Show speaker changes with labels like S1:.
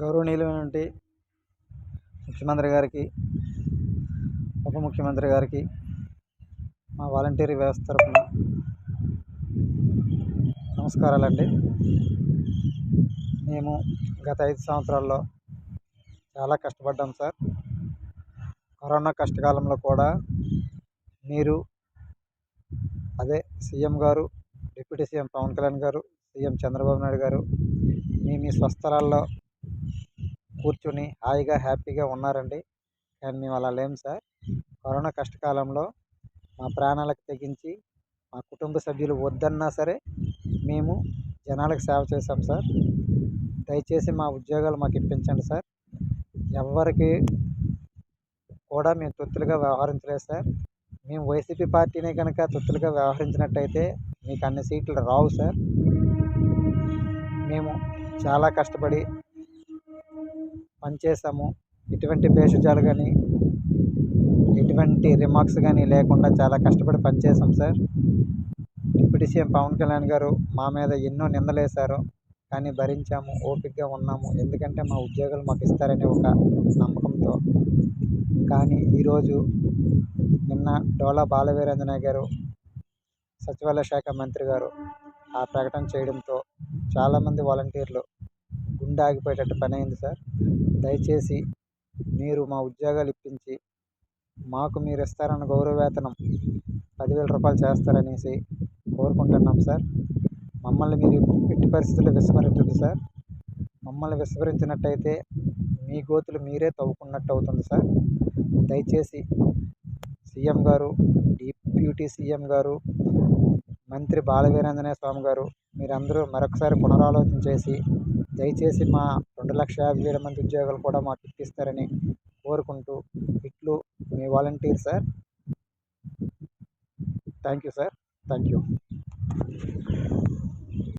S1: గౌరవనీయులైనటువంటి ముఖ్యమంత్రి గారికి, ఉప ముఖ్యమంత్రి గారికి మా వాలంటీర్ వ్యవస్థ తరఫున నమస్కారాలండి. మేము గత 5 సంవత్సరాల్లో చాలా కష్టపడ్డాం సార్. కరోనా కష్టకాలంలో కూడా మీరు సీఎం గారు, డిప్యూటీ సీఎం పవన్ కళ్యాణ్ గారు, సీఎం చంద్రబాబు నాయుడు గారు మీ స్వస్థలాల్లో కూర్చొని హాయిగా హ్యాపీగా ఉన్నారండి. కానీ మేము అలా లేము సార్. కరోనా కష్టకాలంలో మా ప్రాణాలకు తెగించి మా కుటుంబ సభ్యులు వద్దన్నా సరే మేము జనాలకు సేవ చేశాం సార్. దయచేసి మా ఉద్యోగాలు మాకు ఇప్పించండి సార్. ఎవరికి కూడా మేము తొత్తులుగా వ్యవహరించలేదు సార్. మేము వైసీపీ పార్టీనే కనుక తొత్తులుగా వ్యవహరించినట్టయితే మీకు అన్ని సీట్లు రావు సార్. మేము చాలా కష్టపడి పనిచేసాము. ఎటువంటి భేషజాలు కానీ ఎటువంటి రిమార్క్స్ కానీ లేకుండా చాలా కష్టపడి పనిచేసాం sir. Deputy CM Pawan Kalyan garu మా మీద ఎన్నో నిందలేశారు, కానీ భరించాము, ఓపికగా ఉన్నాము. ఎందుకంటే మా ఉద్యోగాలు మాకు ఇస్తారనే ఒక నమ్మకంతో. కానీ ఈరోజు నిన్న డోలా బాలవీరాంజనేయ గారు, సచివాలయ శాఖ మంత్రి గారు ఆ ప్రకటన చేయడంతో చాలామంది వాలంటీర్లు గుండె ఆగిపోయేటట్టు పని అయింది సార్. దయచేసి మీరు మా ఉద్యోగాలు ఇప్పించి మాకు మీరు ఇస్తారన్న గౌరవ వేతనం 10,000 రూపాయలు చేస్తారనేసి కోరుకుంటున్నాం సార్. మమ్మల్ని మీరు ఎట్టి పరిస్థితుల్లో విస్మరించదు సార్. మమ్మల్ని విస్మరించినట్టయితే మీ గోతులు మీరే తవ్వుకున్నట్టు అవుతుంది సార్. దయచేసి సీఎం గారు, డిప్యూటీ సీఎం గారు, మంత్రి బాలవీరాంజనేయ స్వామి గారు మీరందరూ మరొకసారి పునరాలోచన చేసి దయచేసి మా 2,57,000 మంది ఉద్యోగాలు కూడా మాకు ఇప్పిస్తారని కోరుకుంటూ ఇట్లు మీ volunteer sir. Thank you sir. Thank you.